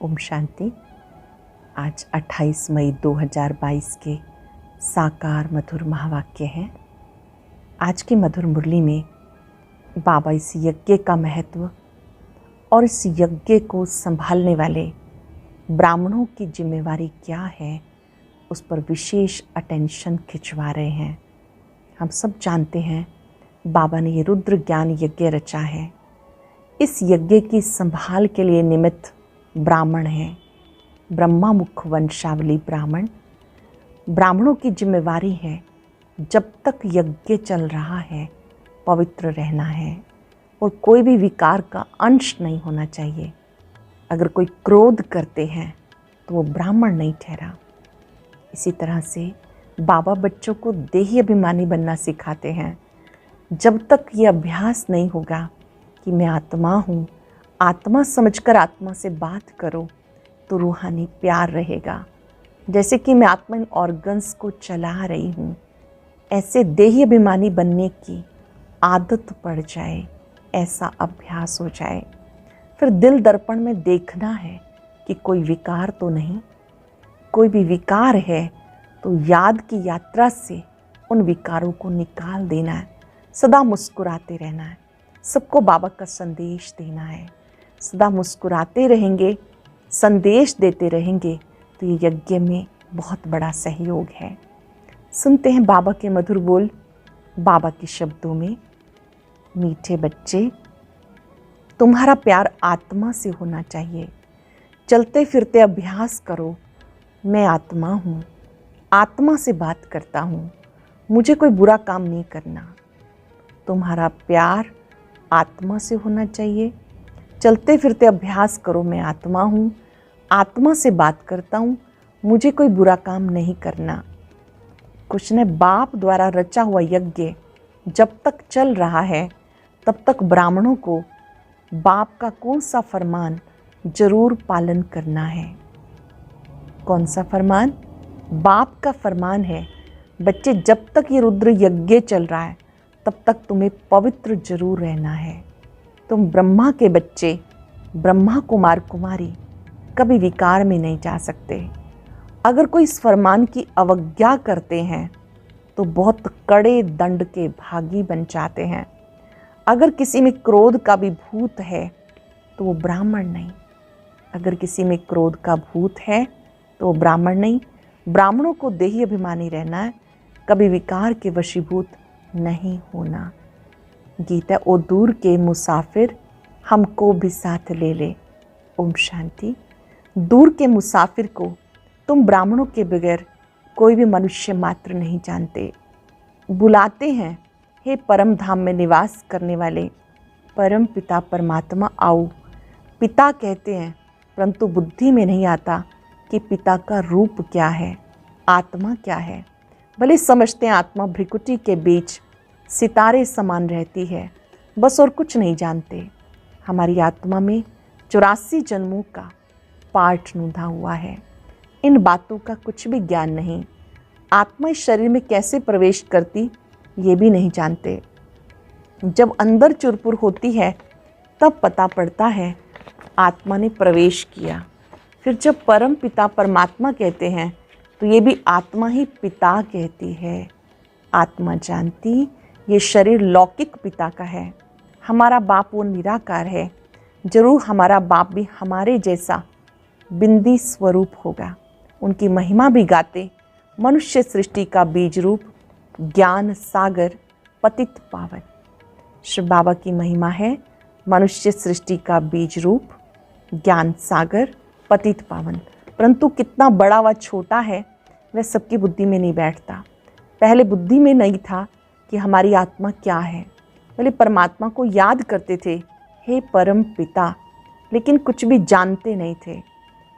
ओम शांति। आज 28 मई 2022 के साकार मधुर महावाक्य हैं। आज की मधुर मुरली में बाबा इस यज्ञ का महत्व और इस यज्ञ को संभालने वाले ब्राह्मणों की जिम्मेवारी क्या है उस पर विशेष अटेंशन खिंचवा रहे हैं। हम सब जानते हैं बाबा ने ये रुद्र ज्ञान यज्ञ रचा है। इस यज्ञ की संभाल के लिए निमित्त ब्राह्मण हैं। ब्रह्मा मुख वंशावली ब्राह्मणों की जिम्मेवारी है जब तक यज्ञ चल रहा है पवित्र रहना है और कोई भी विकार का अंश नहीं होना चाहिए। अगर कोई क्रोध करते हैं तो वो ब्राह्मण नहीं ठहरा। इसी तरह से बाबा बच्चों को देही अभिमानी बनना सिखाते हैं। जब तक ये अभ्यास नहीं होगा कि मैं आत्मा हूँ, आत्मा समझकर आत्मा से बात करो तो रूहानी प्यार रहेगा। जैसे कि मैं आत्मा इन ऑर्गन्स को चला रही हूँ, ऐसे देही अभिमानी बनने की आदत पड़ जाए, ऐसा अभ्यास हो जाए। फिर दिल दर्पण में देखना है कि कोई विकार तो नहीं। कोई भी विकार है तो याद की यात्रा से उन विकारों को निकाल देना है। सदा मुस्कुराते रहना है। सबको बाबा का संदेश देना है। सदा मुस्कुराते रहेंगे, संदेश देते रहेंगे तो ये यज्ञ में बहुत बड़ा सहयोग है। सुनते हैं बाबा के मधुर बोल, बाबा के शब्दों में। मीठे बच्चे, तुम्हारा प्यार आत्मा से होना चाहिए। चलते फिरते अभ्यास करो, मैं आत्मा हूँ, आत्मा से बात करता हूँ, मुझे कोई बुरा काम नहीं करना। तुम्हारा प्यार आत्मा से होना चाहिए। चलते फिरते अभ्यास करो, मैं आत्मा हूँ, आत्मा से बात करता हूँ, मुझे कोई बुरा काम नहीं करना। कुछ ने बाप द्वारा रचा हुआ यज्ञ जब तक चल रहा है तब तक ब्राह्मणों को बाप का कौन सा फरमान जरूर पालन करना है। कौन सा फरमान? बाप का फरमान है, बच्चे जब तक ये रुद्र यज्ञ चल रहा है तब तक तुम्हें पवित्र जरूर रहना है। तुम ब्रह्मा के बच्चे, ब्रह्मा कुमार कुमारी कभी विकार में नहीं जा सकते। अगर कोई इस फरमान की अवज्ञा करते हैं तो बहुत कड़े दंड के भागी बन जाते हैं। अगर किसी में क्रोध का भी भूत है तो वो ब्राह्मण नहीं। अगर किसी में क्रोध का भूत है तो वो ब्राह्मण नहीं। ब्राह्मणों को देही अभिमानी रहना है, कभी विकार के वशीभूत नहीं होना। गीता, ओ दूर के मुसाफिर हमको भी साथ ले ले। ओम शांति। दूर के मुसाफिर को तुम ब्राह्मणों के बगैर कोई भी मनुष्य मात्र नहीं जानते। बुलाते हैं, हे परम धाम में निवास करने वाले परम पिता परमात्मा आओ। पिता कहते हैं परंतु बुद्धि में नहीं आता कि पिता का रूप क्या है, आत्मा क्या है। भले समझते हैं आत्मा भ्रिकुटी के बीच सितारे समान रहती है, बस और कुछ नहीं जानते। हमारी आत्मा में 84 जन्मों का पाठ नूंधा हुआ है। इन बातों का कुछ भी ज्ञान नहीं। आत्मा इस शरीर में कैसे प्रवेश करती ये भी नहीं जानते। जब अंदर चुरपुर होती है तब पता पड़ता है आत्मा ने प्रवेश किया। फिर जब परम पिता परमात्मा कहते हैं तो ये भी आत्मा ही पिता कहती है। आत्मा जानती ये शरीर लौकिक पिता का है। हमारा बाप वो निराकार है। जरूर हमारा बाप भी हमारे जैसा बिंदी स्वरूप होगा। उनकी महिमा भी गाते मनुष्य सृष्टि का बीज रूप ज्ञान सागर पतित पावन। श्री बाबा की महिमा है मनुष्य सृष्टि का बीज रूप ज्ञान सागर पतित पावन। परंतु कितना बड़ा व छोटा है वह सबकी बुद्धि में नहीं बैठता। पहले बुद्धि में नहीं था कि हमारी आत्मा क्या है। पहले परमात्मा को याद करते थे, हे परम पिता, लेकिन कुछ भी जानते नहीं थे।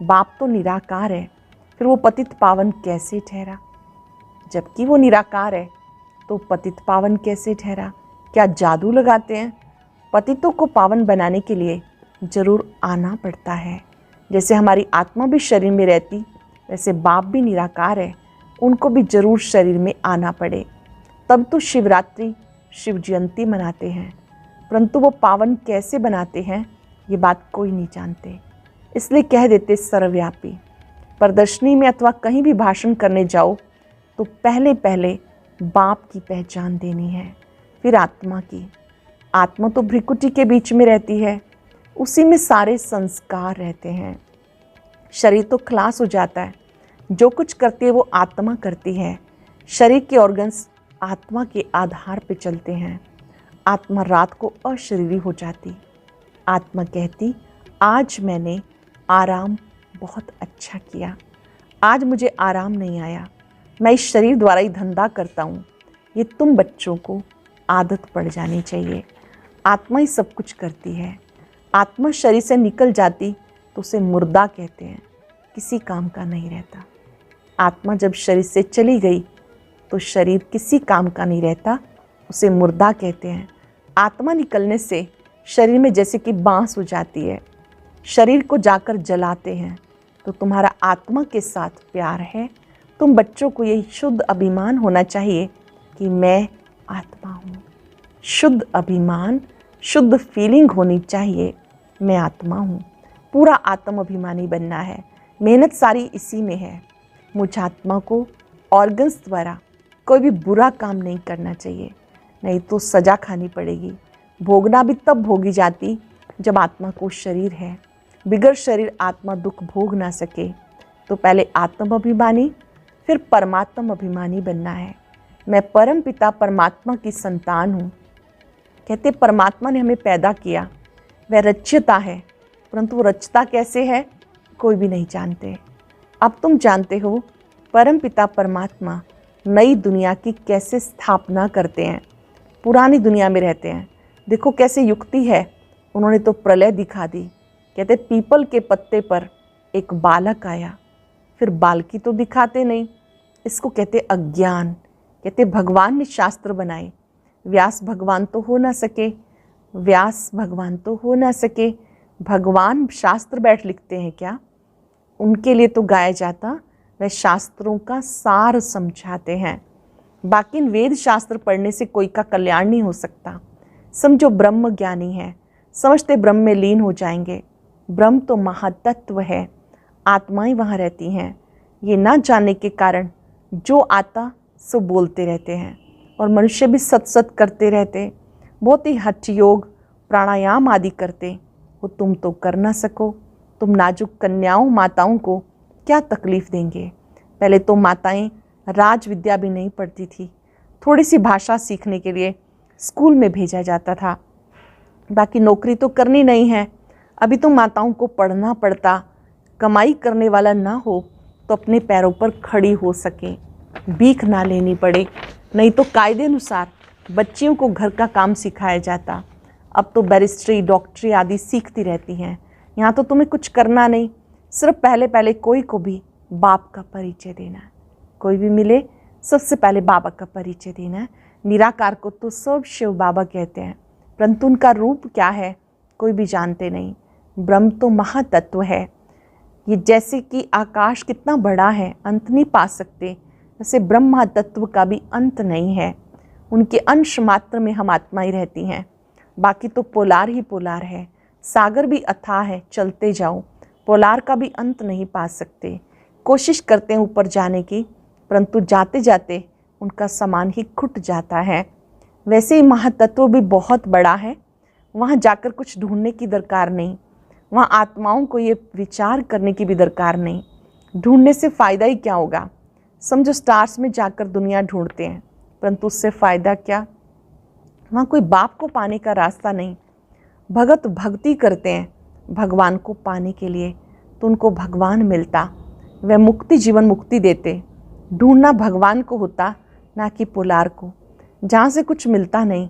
बाप तो निराकार है, फिर वो पतित पावन कैसे ठहरा? जबकि वो निराकार है तो पतित पावन कैसे ठहरा? क्या जादू लगाते हैं? पतितों को पावन बनाने के लिए जरूर आना पड़ता है। जैसे हमारी आत्मा भी शरीर में रहती, वैसे बाप भी निराकार है, उनको भी जरूर शरीर में आना पड़े। तब तो शिवरात्रि शिव जयंती मनाते हैं, परंतु वो पावन कैसे बनाते हैं ये बात कोई नहीं जानते। इसलिए कह देते सर्वव्यापी। प्रदर्शनी में अथवा कहीं भी भाषण करने जाओ तो पहले पहले बाप की पहचान देनी है, फिर आत्मा की। आत्मा तो भ्रिकुटी के बीच में रहती है, उसी में सारे संस्कार रहते हैं। शरीर तो खलास हो जाता है, जो कुछ करती है वो आत्मा करती है। शरीर के ऑर्गन्स आत्मा के आधार पे चलते हैं। आत्मा रात को अशरीरी हो जाती। आत्मा कहती आज मैंने आराम बहुत अच्छा किया, आज मुझे आराम नहीं आया, मैं इस शरीर द्वारा ही धंधा करता हूँ। ये तुम बच्चों को आदत पड़ जानी चाहिए। आत्मा ही सब कुछ करती है। आत्मा शरीर से निकल जाती तो उसे मुर्दा कहते हैं, किसी काम का नहीं रहता। आत्मा जब शरीर से चली गई तो शरीर किसी काम का नहीं रहता, उसे मुर्दा कहते हैं। आत्मा निकलने से शरीर में जैसे कि बांस हो जाती है। शरीर को जाकर जलाते हैं तो तुम्हारा आत्मा के साथ प्यार है। तुम बच्चों को यही शुद्ध अभिमान होना चाहिए कि मैं आत्मा हूँ। शुद्ध अभिमान, शुद्ध फीलिंग होनी चाहिए, मैं आत्मा हूँ। पूरा आत्म अभिमानी बनना है। मेहनत सारी इसी में है। मुझ आत्मा को ऑर्गन्स द्वारा कोई भी बुरा काम नहीं करना चाहिए, नहीं तो सज़ा खानी पड़ेगी। भोगना भी तब भोगी जाती जब आत्मा को शरीर है। बिगर शरीर आत्मा दुख भोग ना सके। तो पहले आत्म अभिमानी फिर परमात्म अभिमानी बनना है। मैं परम पिता परमात्मा की संतान हूँ। कहते परमात्मा ने हमें पैदा किया, वह रच्यता है, परंतु वो रचता कैसे है कोई भी नहीं जानते। अब तुम जानते हो परम पिता परमात्मा नई दुनिया की कैसे स्थापना करते हैं। पुरानी दुनिया में रहते हैं, देखो कैसे युक्ति है, उन्होंने तो प्रलय दिखा दी। कहते पीपल के पत्ते पर एक बालक आया, फिर बालकी तो दिखाते नहीं, इसको कहते अज्ञान। कहते भगवान ने शास्त्र बनाए, व्यास भगवान तो हो ना सके, व्यास भगवान तो हो ना सके। भगवान शास्त्र बैठ लिखते हैं क्या? उनके लिए तो गाया जाता, वह शास्त्रों का सार समझाते हैं। बाकी इन वेद शास्त्र पढ़ने से कोई का कल्याण नहीं हो सकता। समझो ब्रह्म ज्ञानी है, समझते ब्रह्म में लीन हो जाएंगे। ब्रह्म तो महातत्व है, आत्माएं वहाँ रहती हैं। ये ना जानने के कारण जो आता सो बोलते रहते हैं, और मनुष्य भी सत करते रहते, बहुत ही हठ योग प्राणायाम आदि करते। वो तुम तो कर ना सको। तुम नाजुक कन्याओं माताओं को क्या तकलीफ़ देंगे? पहले तो माताएं राज विद्या भी नहीं पढ़ती थी, थोड़ी सी भाषा सीखने के लिए स्कूल में भेजा जाता था, बाकी नौकरी तो करनी नहीं है। अभी तो माताओं को पढ़ना पड़ता, कमाई करने वाला ना हो तो अपने पैरों पर खड़ी हो सके, भीख ना लेनी पड़े। नहीं तो कायदे अनुसार बच्चियों को घर का काम सिखाया जाता। अब तो बैरिस्ट्री डॉक्टरी आदि सीखती रहती हैं। यहाँ तो तुम्हें कुछ करना नहीं, सिर्फ पहले पहले कोई को भी बाप का परिचय देना है। कोई भी मिले सबसे पहले बाबा का परिचय देना है। निराकार को तो सब शिव बाबा कहते हैं, परंतु उनका रूप क्या है कोई भी जानते नहीं। ब्रह्म तो महातत्व है। ये जैसे कि आकाश कितना बड़ा है, अंत नहीं पा सकते, वैसे ब्रह्म महातत्व का भी अंत नहीं है। उनके अंश मात्र में हम आत्माएं रहती हैं, बाकी तो पोलार ही पोलार है। सागर भी अथाह है, चलते जाओ, पोलार का भी अंत नहीं पा सकते। कोशिश करते हैं ऊपर जाने की, परंतु जाते जाते उनका सामान ही खुट जाता है। वैसे ही महातत्व भी बहुत बड़ा है, वहाँ जाकर कुछ ढूंढने की दरकार नहीं। वहाँ आत्माओं को ये विचार करने की भी दरकार नहीं, ढूंढने से फ़ायदा ही क्या होगा। समझो स्टार्स में जाकर दुनिया ढूंढते हैं, परंतु उससे फ़ायदा क्या? वहाँ कोई बाप को पाने का रास्ता नहीं। भगत भक्ति करते हैं भगवान को पाने के लिए, तो उनको भगवान मिलता, वह मुक्ति जीवन मुक्ति देते। ढूंढना भगवान को होता, ना कि पोलार को, जहाँ से कुछ मिलता नहीं।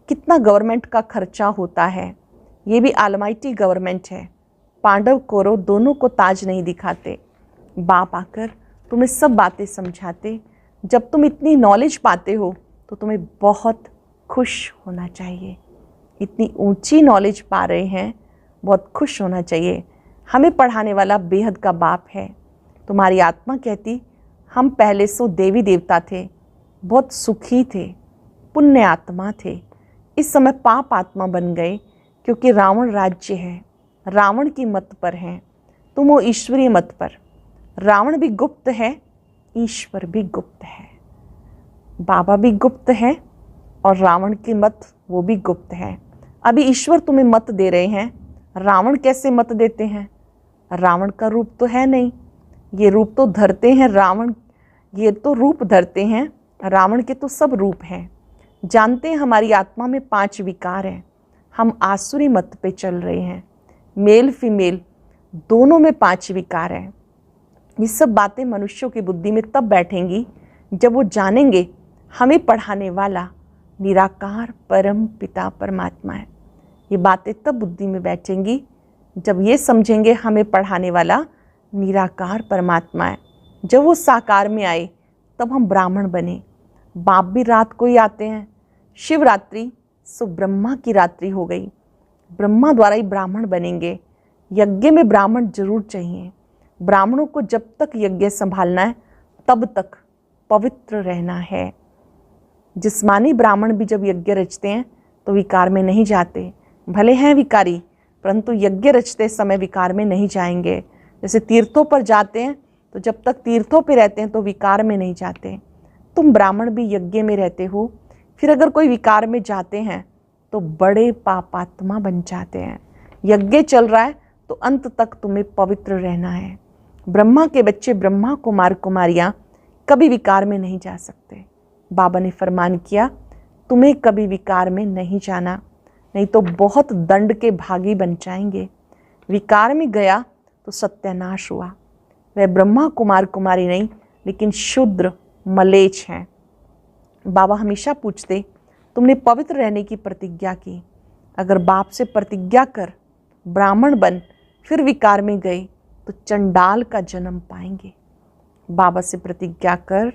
कितना गवर्नमेंट का खर्चा होता है, ये भी आलमाइटी गवर्नमेंट है। पांडव कौरव दोनों को ताज नहीं दिखाते, बाप आकर तुम्हें सब बातें समझाते। जब तुम इतनी नॉलेज पाते हो तो तुम्हें बहुत खुश होना चाहिए। इतनी ऊंची नॉलेज पा रहे हैं, बहुत खुश होना चाहिए। हमें पढ़ाने वाला बेहद का बाप है। तुम्हारी आत्मा कहती हम पहले सो देवी देवता थे, बहुत सुखी थे, पुण्य आत्मा थे। इस समय पाप आत्मा बन गए, क्योंकि रावण राज्य है, रावण की मत पर हैं। तुम हो ईश्वरीय मत पर। रावण भी गुप्त है, ईश्वर भी गुप्त है। बाबा भी गुप्त है और रावण की मत वो भी गुप्त है। अभी ईश्वर तुम्हें मत दे रहे हैं, रावण कैसे मत देते हैं? रावण का रूप तो है नहीं, ये रूप तो धरते हैं रावण, ये तो रूप धरते हैं, रावण के तो सब रूप हैं। जानते हैं हमारी आत्मा में 5 विकार हैं, हम आसुरी मत पे चल रहे हैं। मेल फीमेल दोनों में 5 विकार हैं। ये सब बातें मनुष्यों की बुद्धि में तब बैठेंगी जब वो जानेंगे हमें पढ़ाने वाला निराकार परम पिता परमात्मा है। ये बातें तब बुद्धि में बैठेंगी जब ये समझेंगे हमें पढ़ाने वाला निराकार परमात्मा है। जब वो साकार में आए तब हम ब्राह्मण बने। बाप भी रात को ही आते हैं। शिवरात्रि सो ब्रह्मा की रात्रि हो गई, ब्रह्मा द्वारा ही ब्राह्मण बनेंगे। यज्ञ में ब्राह्मण जरूर चाहिए। ब्राह्मणों को जब तक यज्ञ संभालना है तब तक पवित्र रहना है। जिस्मानी ब्राह्मण भी जब यज्ञ रचते हैं तो विकार में नहीं जाते, भले हैं विकारी परंतु यज्ञ रचते समय विकार में नहीं जाएंगे। जैसे तीर्थों पर जाते हैं तो जब तक तीर्थों पे रहते हैं तो विकार में नहीं जाते। तुम ब्राह्मण भी यज्ञ में रहते हो, फिर अगर कोई विकार में जाते हैं तो बड़े पापात्मा बन जाते हैं। यज्ञ चल रहा है तो अंत तक तुम्हें पवित्र रहना है। ब्रह्मा के बच्चे ब्रह्मा कुमार कुमारियाँ कभी विकार में नहीं जा सकते। बाबा ने फरमान किया तुम्हें कभी विकार में नहीं जाना, नहीं तो बहुत दंड के भागी बन जाएंगे। विकार में गया तो सत्यानाश हुआ। वह ब्रह्मा कुमार कुमारी नहीं लेकिन शूद्र मलेच्छ हैं। बाबा हमेशा पूछते तुमने पवित्र रहने की प्रतिज्ञा की, अगर बाप से प्रतिज्ञा कर ब्राह्मण बन फिर विकार में गए तो चंडाल का जन्म पाएंगे। बाबा से प्रतिज्ञा कर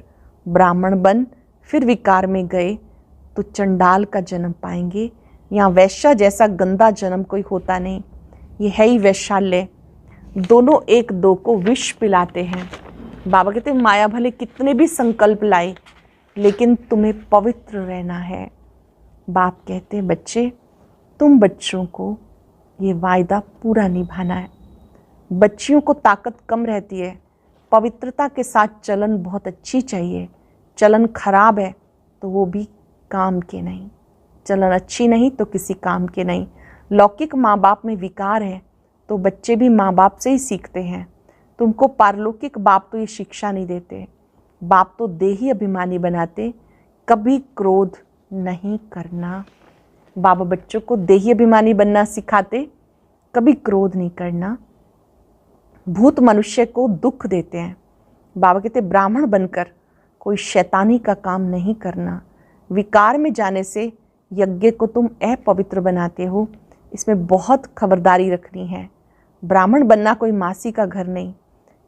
ब्राह्मण बन फिर विकार में गए तो चंडाल का जन्म पाएंगे। यहाँ वैश्या जैसा गंदा जन्म कोई होता नहीं, ये है ही वैशाल्य। दोनों एक दो को विष पिलाते हैं। बाबा कहते हैं माया भले कितने भी संकल्प लाए लेकिन तुम्हें पवित्र रहना है। बाप कहते हैं बच्चे तुम बच्चों को ये वायदा पूरा निभाना है। बच्चियों को ताकत कम रहती है, पवित्रता के साथ चलन बहुत अच्छी चाहिए। चलन खराब है तो वो भी काम के नहीं, चलन अच्छी नहीं तो किसी काम के नहीं। लौकिक माँ बाप में विकार है तो बच्चे भी माँ बाप से ही सीखते हैं। तुमको पारलौकिक बाप तो ये शिक्षा नहीं देते, बाप तो देही अभिमानी बनाते, कभी क्रोध नहीं करना। बाबा बच्चों को देही अभिमानी बनना सिखाते, कभी क्रोध नहीं करना। भूत मनुष्य को दुख देते हैं। बाबा कहते ब्राह्मण बनकर कोई शैतानी का काम नहीं करना। विकार में जाने से यज्ञ को तुम अपवित्र बनाते हो, इसमें बहुत खबरदारी रखनी है। ब्राह्मण बनना कोई मासी का घर नहीं,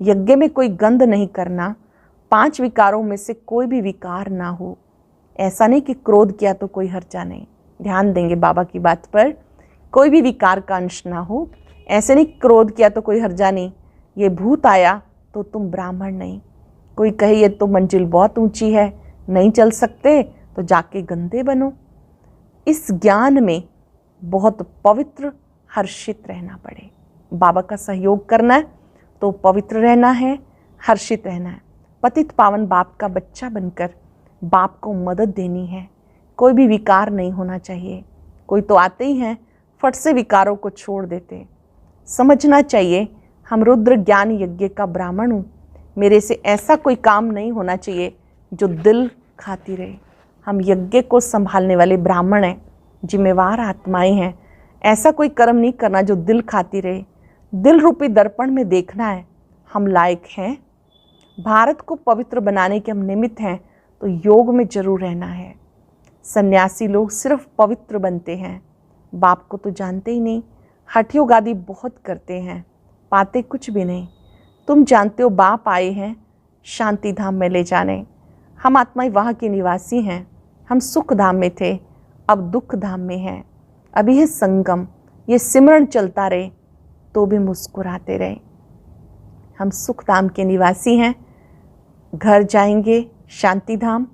यज्ञ में कोई गंध नहीं करना। 5 विकारों में से कोई भी विकार ना हो। ऐसा नहीं कि क्रोध किया तो कोई हर्जा नहीं, ध्यान देंगे बाबा की बात पर। कोई भी विकार का अंश ना हो। ऐसे नहीं क्रोध किया तो कोई हर्जा नहीं, ये भूत आया तो तुम ब्राह्मण नहीं। कोई कहे ये तो मंजिल बहुत ऊंची है, नहीं चल सकते तो जाके गंदे बनो। इस ज्ञान में बहुत पवित्र हर्षित रहना पड़े। बाबा का सहयोग करना है तो पवित्र रहना है, हर्षित रहना है। पतित पावन बाप का बच्चा बनकर बाप को मदद देनी है। कोई भी विकार नहीं होना चाहिए। कोई तो आते ही हैं फट से विकारों को छोड़ देते। समझना चाहिए हम रुद्र ज्ञान यज्ञ का ब्राह्मण हूँ, मेरे से ऐसा कोई काम नहीं होना चाहिए जो दिल खाती रहे। हम यज्ञ को संभालने वाले ब्राह्मण हैं, जिम्मेवार आत्माएं हैं। ऐसा कोई कर्म नहीं करना जो दिल खाती रहे। दिल रूपी दर्पण में देखना है हम लायक हैं। भारत को पवित्र बनाने के हम निमित्त हैं तो योग में जरूर रहना है। सन्यासी लोग सिर्फ पवित्र बनते हैं, बाप को तो जानते ही नहीं। हठ योग आदि बहुत करते हैं, पाते कुछ भी नहीं। तुम जानते हो बाप आए हैं शांति धाम में ले जाने। हम आत्माएं वहाँ के निवासी हैं। हम सुख धाम में थे, अब दुख धाम में हैं। अभी है संगम, ये सिमरण चलता रहे तो भी मुस्कुराते रहे। हम सुख धाम के निवासी हैं, घर जाएंगे शांति धाम,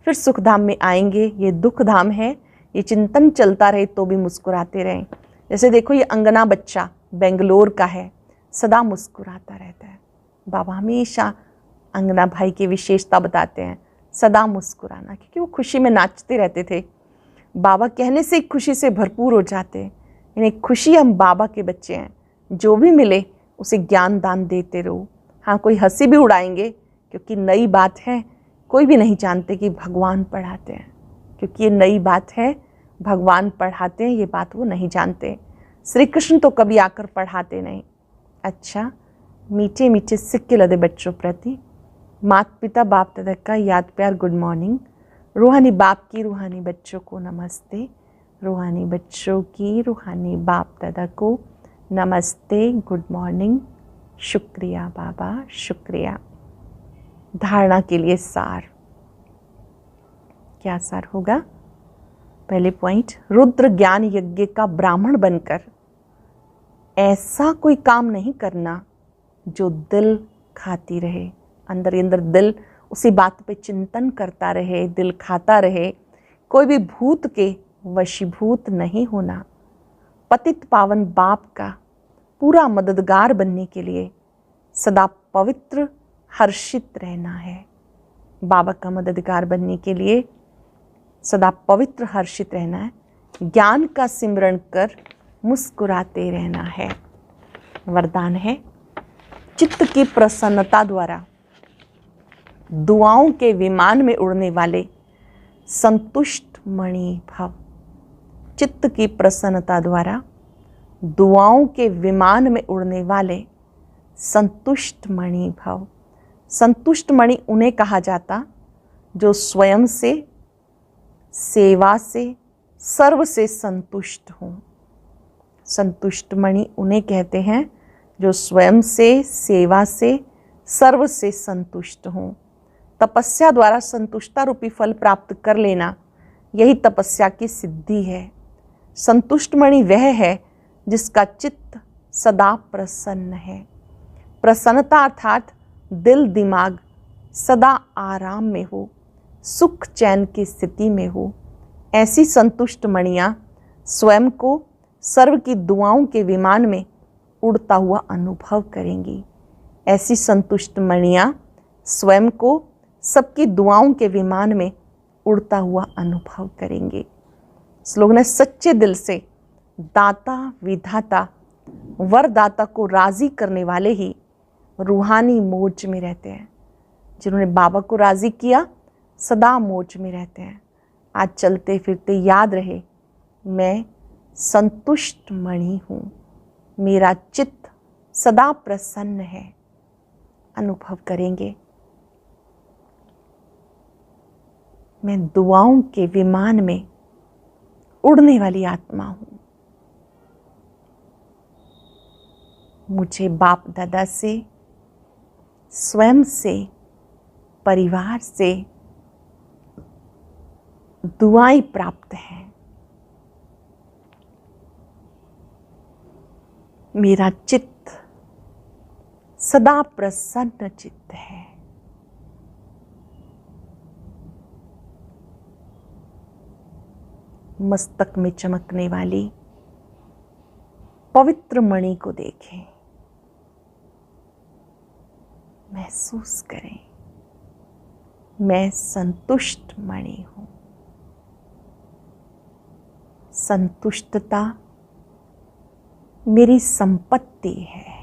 फिर सुख धाम में आएंगे, ये दुख धाम है। ये चिंतन चलता रहे तो भी मुस्कुराते रहें। जैसे देखो ये अंगना बच्चा बेंगलोर का है, सदा मुस्कुराता रहता है। बाबा हमेशा अंगना भाई की विशेषता बताते हैं, सदा मुस्कुराना, क्योंकि वो खुशी में नाचते रहते थे। बाबा कहने से खुशी से भरपूर हो जाते हैं। इन्हें खुशी, हम बाबा के बच्चे हैं, जो भी मिले उसे ज्ञान दान देते रहो। हाँ, कोई हंसी भी उड़ाएंगे, क्योंकि नई बात है, कोई भी नहीं जानते कि भगवान पढ़ाते हैं, क्योंकि ये नई बात है, भगवान पढ़ाते हैं, ये बात वो नहीं जानते। श्री कृष्ण तो कभी आकर पढ़ाते नहीं। अच्छा, मीठे मीठे सिक्के लदे बच्चों प्रति माता पिता बाप दादा का याद प्यार गुड मॉर्निंग। रूहानी बाप की रूहानी बच्चों को नमस्ते। रूहानी बच्चों की रूहानी बाप दादा को नमस्ते, गुड मॉर्निंग। शुक्रिया बाबा, शुक्रिया। धारणा के लिए सार, क्या सार होगा? पहले पॉइंट, रुद्र ज्ञान यज्ञ का ब्राह्मण बनकर ऐसा कोई काम नहीं करना जो दिल खाती रहे। अंदर ही अंदर दिल उसी बात पे चिंतन करता रहे, दिल खाता रहे। कोई भी भूत के वशीभूत नहीं होना। पतित पावन बाप का पूरा मददगार बनने के लिए सदा पवित्र हर्षित रहना है। बाबा का मददगार बनने के लिए सदा पवित्र हर्षित रहना है। ज्ञान का सिमरण कर मुस्कुराते रहना है। वरदान है, चित्त की प्रसन्नता द्वारा दुआओं के विमान में उड़ने वाले संतुष्ट मणि भव। चित्त की प्रसन्नता द्वारा दुआओं के विमान में उड़ने वाले संतुष्ट मणि भव। संतुष्ट मणि उन्हें कहा जाता जो स्वयं से, सेवा से, सर्व से संतुष्ट हों। संतुष्ट मणि उन्हें कहते हैं जो स्वयं से, सेवा से, सर्व से संतुष्ट हों। तपस्या द्वारा संतुष्टता रूपी फल प्राप्त कर लेना, यही तपस्या की सिद्धि है। संतुष्ट मणि वह है जिसका चित्त सदा प्रसन्न है। प्रसन्नता अर्थात दिल दिमाग सदा आराम में हो, सुख चैन की स्थिति में हो। ऐसी संतुष्ट मणियाँ स्वयं को सर्व की दुआओं के विमान में उड़ता हुआ अनुभव करेंगी। ऐसी संतुष्ट मणियाँ स्वयं को सबकी दुआओं के विमान में उड़ता हुआ अनुभव करेंगे। श्लोक ने, सच्चे दिल से दाता विधाता वरदाता को राजी करने वाले ही रूहानी मौज में रहते हैं। जिन्होंने बाबा को राजी किया सदा मौज में रहते हैं। आज चलते फिरते याद रहे, मैं संतुष्ट मणि हूँ, मेरा चित्त सदा प्रसन्न है। अनुभव करेंगे, मैं दुआओं के विमान में उड़ने वाली आत्मा हूँ। मुझे बाप दादा से, स्वयं से, परिवार से दुआएं प्राप्त हैं। मेरा चित्त सदा प्रसन्न चित्त है। मस्तक में चमकने वाली पवित्र मणि को देखें, महसूस करें, मैं संतुष्ट मणि हूं। संतुष्टता मेरी संपत्ति है।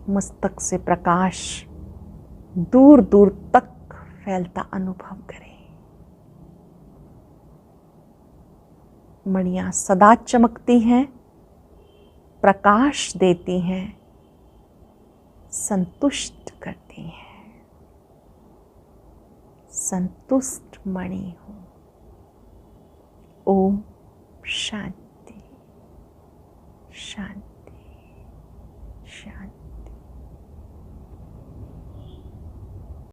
मस्तक से प्रकाश दूर दूर तक फैलता अनुभव करें। मणियां सदा चमकती हैं, प्रकाश देती हैं, संतुष्ट करती हैं। संतुष्ट मणि हूं। ओम शांति शांति।